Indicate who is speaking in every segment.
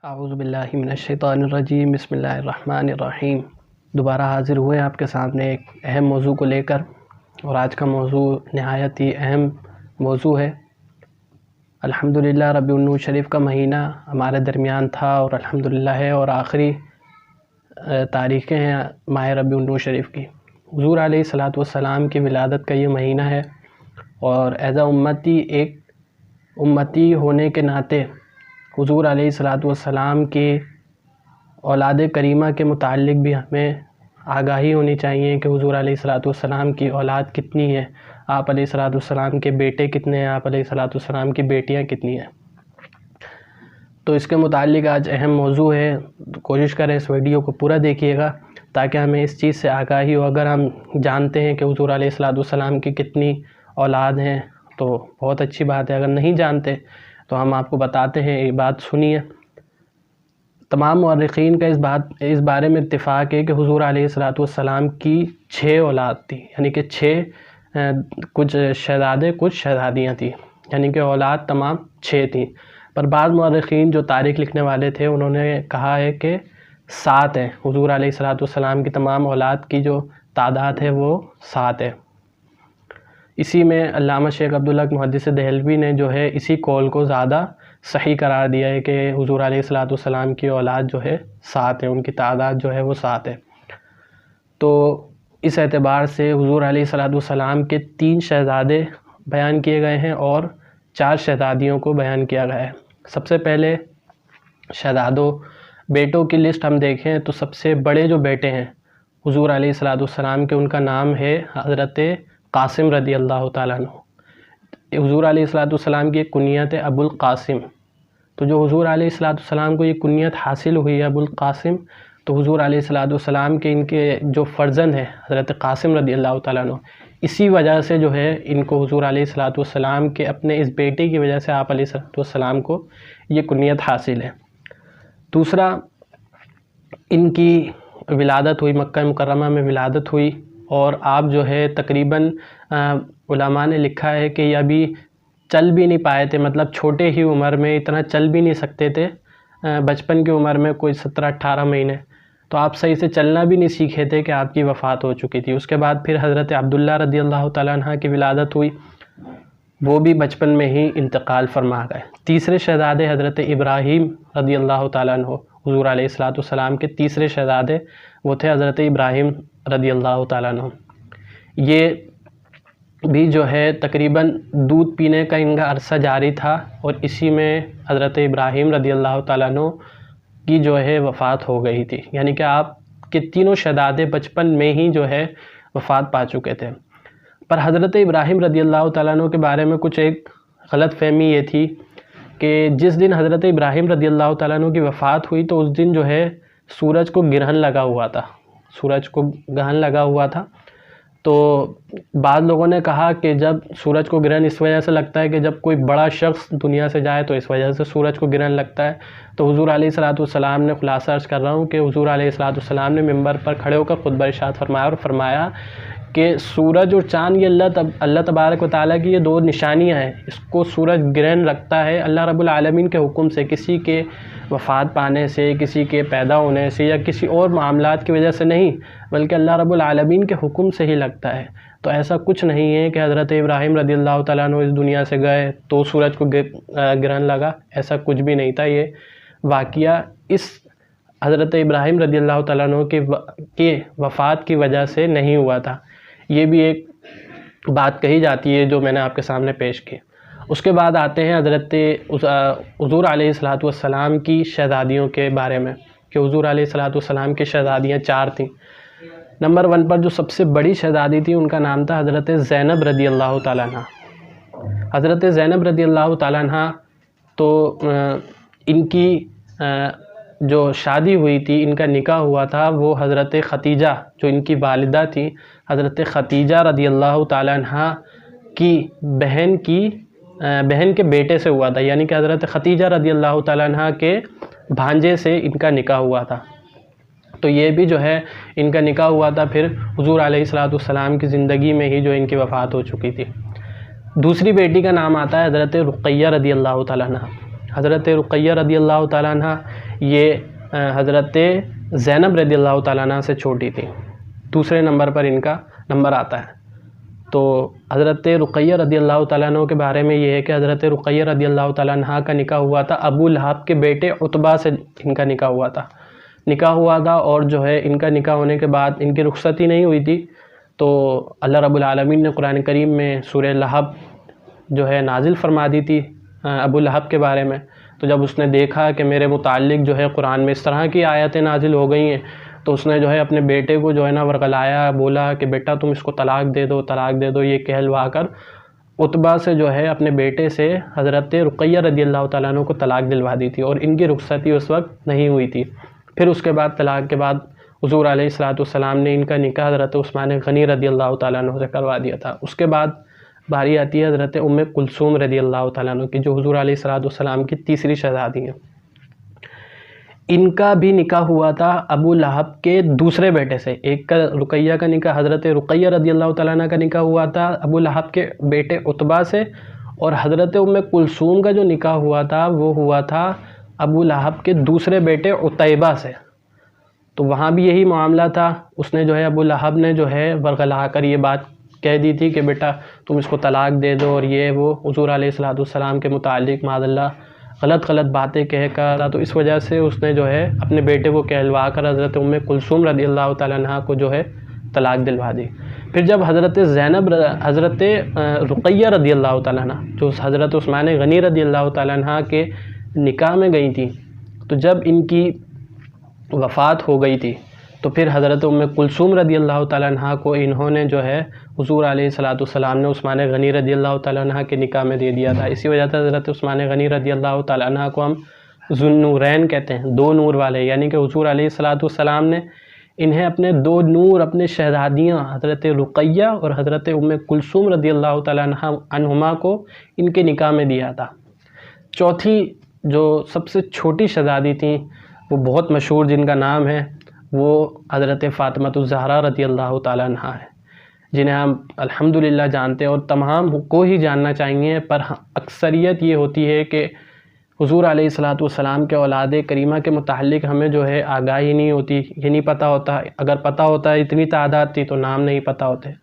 Speaker 1: आऊज़ु बिल्लाहि मिनश्शैतानिर्रजीम बिस्मिल्लाहिर्रहमानिर्रहीम। दोबारा हाज़िर हुए आपके सामने एक अहम मौजू को लेकर, और आज का मौजू नहायत ही अहम मौजू है। अल्हम्दुलिल्लाह रबीउन नूर शरीफ का महीना हमारे दरमियान था और अल्हम्दुलिल्लाह है, और आखिरी तारीख़ें हैं माह रबीउन नूर शरीफ की। हुज़ूर अलैहिस्सलातु वस्सलाम की विलादत का ये महीना है, और एज़ एक उम्मती होने के नाते हुज़ूर अलैहिस्सलातु वस्सलाम की औलाद करीमा के मुताल्लिक़ भी हमें आगाही होनी चाहिए कि हुज़ूर अलैहिस्सलातु वस्सलाम की औलाद कितनी है, आप अलैहिस्सलातु वस्सलाम के बेटे कितने हैं, आप अलैहिस्सलातु वस्सलाम की बेटियां कितनी हैं। तो इसके मुताल्लिक़ आज अहम मौजू है। तो कोशिश करें इस वीडियो को पूरा देखिएगा ताकि हमें इस चीज़ से आगाही हो। अगर हम जानते हैं कि हुज़ूर अलैहिस्सलातु वस्सलाम की कितनी औलाद हैं तो बहुत अच्छी बात है, अगर नहीं जानते तो हम आपको बताते हैं। ये बात सुनिए। तमाम मुअर्रिख़ीन का इस बारे में इत्तिफ़ाक़ है कि हुज़ूर अलैहिस्सलातु वस्सलाम की 6 औलाद थी, यानी कि 6 कुछ शहज़ादे कुछ शहज़ादियाँ थी, यानी कि औलाद तमाम 6 थी। पर बाद मुअर्रिख़ीन जो तारीख़ लिखने वाले थे उन्होंने कहा है कि 7 है। हुज़ूर अलैहिस्सलातु वस्सलाम की तमाम औलाद की जो तादाद है वो 7 है। इसी में अल्लामा शेख अब्दुल हक मुहद्दिस देहलवी ने जो है इसी कौल को ज़्यादा सही करार दिया है कि हुज़ूर अलैहिस्सलातु वस्सलाम की औलाद जो है 7 है, उनकी तादाद जो है वो 7 है। तो इस एतबार से हुज़ूर अलैहिस्सलातु वस्सलाम के 3 शहज़ादे बयान किए गए हैं और 4 शहज़ादियों को बयान किया गया है। सबसे पहले शहज़ादों बेटों की लिस्ट हम देखें तो सबसे बड़े जो बेटे हैं हुज़ूर अलैहिस्सलातु वस्सलाम के, उनका नाम है हज़रत कासिम रदी अल्लाह ताला अन्हु। हुज़ूर अलैहिस्सलातु वस्सलाम की एक कुनियत है अबुल कासिम। तो जो हुज़ूर अलैहिस्सलातु वस्सलाम को ये कुनियत हासिल हुई है अबुल कासिम, तो हुज़ूर अलैहिस्सलातु वस्सलाम के इनके जो फ़र्जंद हैं हज़रत कासिम रदी अल्लाह ताला अन्हु, इसी वजह से जो है इनको हुज़ूर अलैहिस्सलातु वस्सलाम के अपने इस बेटे की वजह से आप अलैहिस्सलातु वस्सलाम को ये कुनियत हासिल है। दूसरा, इनकी विलादत हुई, मक्का मुकर्रमा में विलादत हुई, और आप जो है तकरीबन उलमा ने लिखा है कि ये अभी चल भी नहीं पाए थे, मतलब छोटे ही उम्र में, इतना चल भी नहीं सकते थे। बचपन की उम्र में कोई 17-18 महीने, तो आप सही से चलना भी नहीं सीखे थे कि आपकी वफ़ात हो चुकी थी। उसके बाद फिर हज़रत अब्दुल्ला रदी अल्लाह ताला अन्हा की विलादत हुई, वो भी बचपन में ही इंतकाल फरमा गए। तीसरे शहज़ादे हज़रत इब्राहीम रदी अल्लाह ताला अन्हु, हुज़ूर अलैहिस्सलातु वस्सलाम के तीसरे शहज़ादे वो थे हज़रत इब्राहीम रदी अल्लाह ताला अन्हु। ये भी जो है तकरीबन दूध पीने का इनका अरसा जारी था, और इसी में हज़रत इब्राहीम रदी अल्लाह ताला अन्हु की जो है वफ़ात हो गई थी, यानी कि आपके तीनों शहज़ादे बचपन में ही जो है वफ़ात पा चुके थे। पर हज़रत इब्राहीम रदी अल्लाह ताला अन्हु के बारे में कुछ एक गलत फ़हमी ये थी कि जिस दिन हज़रत इब्राहीम रदी अल्लाह ताला अन्हु की वफ़ात हुई तो उस दिन जो है सूरज को ग्रहण लगा हुआ था, सूरज को ग्रहण लगा हुआ था। तो बाद लोगों ने कहा कि जब सूरज को ग्रहण इस वजह से लगता है कि जब कोई बड़ा शख्स दुनिया से जाए तो इस वजह से सूरज को ग्रहण लगता है। तो हुज़ूर अलैहिस्सलातु वस्सलाम ने, खुलासा अर्ज़ कर रहा हूँ कि हुज़ूर अलैहिस्सलातु वस्सलाम ने मिंबर पर खड़े होकर खुतबा इरशाद फरमाया और फरमाया कि सूरज और चाँद ये अल्लाह तबारक व तआला की ये 2 निशानियाँ हैं। इसको सूरज ग्रहण लगता है अल्लाह रब्बुल आलमीन के हुक्म से, किसी के वफ़ात पाने से, किसी के पैदा होने से या किसी और मामलात की वजह से नहीं, बल्कि अल्लाह रब्बुल आलमीन के हुक्म से ही लगता है। तो ऐसा कुछ नहीं है कि हज़रत इब्राहीम रदी अल्लाह ताला अन्हु इस दुनिया से गए तो सूरज को ग्रहण लगा, ऐसा कुछ भी नहीं था। ये वाक़िया इस हज़रत इब्राहीम रदी अल्लाह ताला अन्हु के वफ़ात की वजह से नहीं हुआ था। ये भी एक बात कही जाती है जो मैंने आपके सामने पेश की। उसके बाद आते हैं हज़रत हुज़ूर अलैहिस्सलातु वस्सलाम की शहज़ादियों के बारे में कि हुज़ूर अलैहिस्सलातु वस्सलाम की शहज़ादियाँ 4 थीं। नंबर 1 पर जो सबसे बड़ी शहज़ादी थी उनका नाम था हज़रत ज़ैनब रदी अल्लाह ताला अन्हा। हज़रत ज़ैनब रदी अल्लाह ताला अन्हा, तो इनकी जो शादी हुई थी, इनका निकाह हुआ था, वो हज़रत ख़तीजा जो इनकी वालिदा थी, हज़रत ख़तीजा रदी अल्लाह ताला अन्हा की बहन के बेटे से हुआ था, यानी कि हज़रत ख़तीजा रदी अल्लाह ताला अन्हा के भांजे से इनका निकाह हुआ था। तो ये भी जो है इनका निकाह हुआ था, फिर हुज़ूर अलैहिस्सलातु वस्सलाम की ज़िंदगी में ही जो इनकी वफ़ात हो चुकी थी। दूसरी बेटी का नाम आता है हज़रत रुक़ैया रदी अल्लाह ताला अन्हा। हज़रत रुक़ैया रदी अल्लाह ताला अन्हा ये हज़रत ज़ैनब रज़ियल्लाहु ताला अन्हा से छोटी थी। दूसरे नंबर पर इनका नंबर आता है। तो हज़रत रुक़ैया रज़ियल्लाहु ताला अन्हा के बारे में ये है कि हज़रत रुक़ैया रज़ियल्लाहु ताला अन्हा का निकाह हुआ था अबू लहब के बेटे उतबा से। इनका निकाह हुआ था और जो है इनका निकाह होने के बाद इनकी रुख़्सती नहीं हुई थी। तो अल्लाह रब्बुल आलमीन ने कुरान करीम में सूरह लहब जो है नाजिल फरमा दी थी अबू लहब के बारे में। तो जब उसने देखा कि मेरे मुताल्लिक़ जो है कुरान में इस तरह की आयतें नाजिल हो गई हैं, तो उसने जो है अपने बेटे को जो है ना वरगलाया, बोला कि बेटा तुम इसको तलाक़ दे दो, ये कहलवा कर उतबा से जो है अपने बेटे से हज़रत रुक़ैया रज़ियल्लाहु ताला अन्हा को तलाक़ दिलवा दी थी और इनकी रुख़्सती उस वक्त नहीं हुई थी। फिर उसके बाद तलाक़ के बाद हुज़ूर अलैहिस्सलातु वस्सलाम ने इनका निकाह हज़रत उस्मान गनी रज़ियल्लाहु ताला अन्हु से करवा दिया था। उसके बाद बारी आती है हज़रत उम्मे कुलसूम रज़ियल्लाहु ताला अन्हा की, जो हुज़ूर अलैहिस्सलातु वस्सलाम की तीसरी शहज़ादी हैं। इनका भी निकाह हुआ था अबू लहब के दूसरे बेटे से। एक का रुक़ैया का निकाह हज़रत रुक़ैया रज़ियल्लाहु ताला अन्हा का निकाह हुआ था अबू लहब के बेटे उतबा से, और हज़रत उम्मे कुलसूम का जो निकाह हुआ था वो हुआ था अबू लहब के दूसरे बेटे उतैबा से। तो वहाँ भी यही मामला था। उसने जो है अबू लहब ने जो है वरगला कर ये बात कह दी थी कि बेटा तुम इसको तलाक़ दे दो, और ये वो हुज़ूर अलैहिस्सलातु वस्सलाम के मुताल्लिक़ माज़अल्लाह गलत बातें कह कर। तो इस वजह से उसने जो है अपने बेटे को कहलवा कर हज़रत उम्मे कुलसूम रज़ियल्लाहु ताला अन्हा को जो है तलाक़ दिलवा दी। फिर जब हज़रत रुक़ैया रज़ियल्लाहु ताला अन्हा जो हज़रत उस्मान गनी रज़ियल्लाहु ताला अन्हा के निकाह में गई थी, तो जब इनकी वफ़ात हो गई थी तो फिर हज़रत उम्मे कुलसूम रज़ियल्लाहु ताला अन्हा को इन्होंने जो है हुज़ूर अलैहिस्सलातु वस्सलाम ने उस्मान गनी रज़ियल्लाहु ताला अन्हा के निकाह में दे दिया था। इसी वजह से हज़रत उस्मान गनी रज़ियल्लाहु ताला अन्हा को हम ज़ुन्नूरैन कहते हैं, दो नूर वाले, यानी कि हुज़ूर अलैहिस्सलातु वस्सलाम ने इन्हें अपने दो नूर, अपने शहज़ादियाँ हज़रत रुक़ैया और हज़रत उम्मे कुलसूम रज़ियल्लाहु ताला अन्हुमा को इनके निकाह में दिया था। चौथी जो सबसे छोटी शहज़ादी थी वो बहुत मशहूर, जिनका नाम है वो हज़रत फ़ातिमतुज़ ज़हरा रज़ियल्लाहु ताला अन्हा है, जिन्हें हम अल्हम्दुलिल्लाह जानते हैं और तमाम को ही जानना चाहिए। पर अक्सरियत ये होती है कि हुज़ूर अलैहिस्सलातु वस्सलाम के औलाद करीमा के मुताल्लिक़ हमें जो है आगाही नहीं होती, ये नहीं पता होता। अगर पता होता है इतनी तादाद थी तो नाम नहीं पता होते।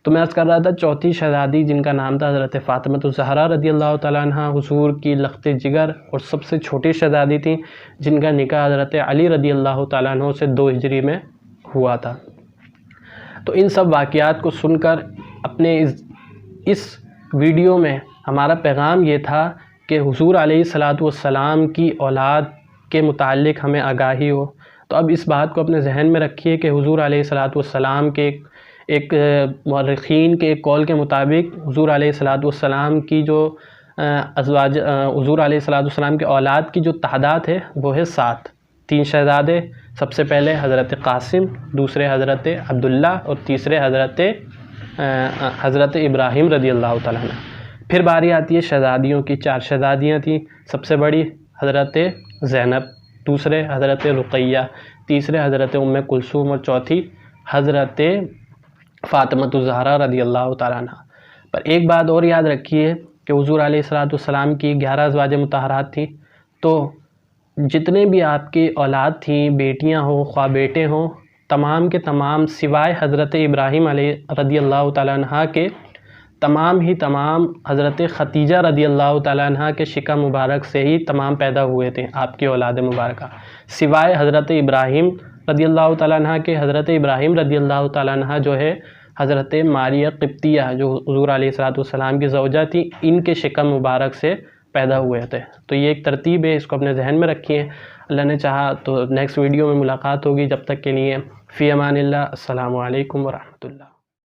Speaker 1: तो मैं अर्ज़ कर रहा था चौथी शहज़ादी जिनका नाम था हज़रत फ़ातिमतुज़ ज़हरा रज़ियल्लाहु ताला अन्हा, हुज़ूर की लख़्त जिगर और सबसे छोटी शहज़ादी थी, जिनका निकाह हज़रत अली रज़ियल्लाहु ताला अन्हु से 2 हिजरी में हुआ था। तो इन सब वाक़यात को सुनकर अपने इस वीडियो में हमारा पैगाम ये था कि हुज़ूर अलैहिस्सलातु वस्सलाम की औलाद के मुताल्लिक़ हमें आगाही हो। तो अब इस बात को अपने जहन में रखिए कि हुज़ूर अलैहिस्सलातु वस्सलाम के एक मुअर्रिख़ीन के एक कौल के मुताबिक हुज़ूर अलैहिस्सलातु वस्सलाम की जो अज़वाज हुज़ूर अलैहिस्सलातु वस्सलाम के औलाद की जो तादाद है वो है 7। 3 शहज़ादे, सबसे पहले हज़रत क़ासिम, दूसरे हज़रत अब्दुल्ला और तीसरे हज़रत इब्राहीम रज़ियल्लाहु ताला अन्हु। फिर बारी आती है शहज़ादियों की। 4 शहज़ादियाँ थीं। सबसे बड़ी हज़रत ज़ैनब, दूसरे हज़रत रुक़ैया, तीसरे हज़रत उम्मे कुलसूम और चौथी हज़रत फ़ातिमतुज़ ज़हरा रज़ियल्लाहु ताला अन्हा। पर एक बात और याद रखिए कि हुज़ूर अलैहिस्सलातु वस्सलाम की 11 अज़वाज मुतहहरात थी। तो जितने भी आपकी औलाद थी, बेटियां हों ख्वाह बेटे हों, तमाम के तमाम सिवाय हज़रत इब्राहीम रज़ियल्लाहु ताला अन्हा के तमाम हज़रत ख़तीजा रज़ियल्लाहु ताला अन्हा के शिका मुबारक से ही तमाम पैदा हुए थे आपकी औलाद मुबारका, सिवाय हज़रत इब्राहीम रज़ियल्लाहु ताला अन्हा के। हज़रत इब्राहीम रज़ियल्लाहु ताला अन्हा जो है हज़रत मारिया क़िब्तिया जो हुज़ूर अलैहिस्सलातु वस्सलाम की ज़ौजा थी, इनके शिका मुबारक से पैदा हुए थे। तो ये एक तरतीब है, इसको अपने जहन में रखिए। अल्लाह ने चाहा तो नेक्स्ट वीडियो में मुलाकात होगी। जब तक के लिए फ़ी अमानिल्लाह, अस्सलामु अलैकुम व रहमतुल्लाह।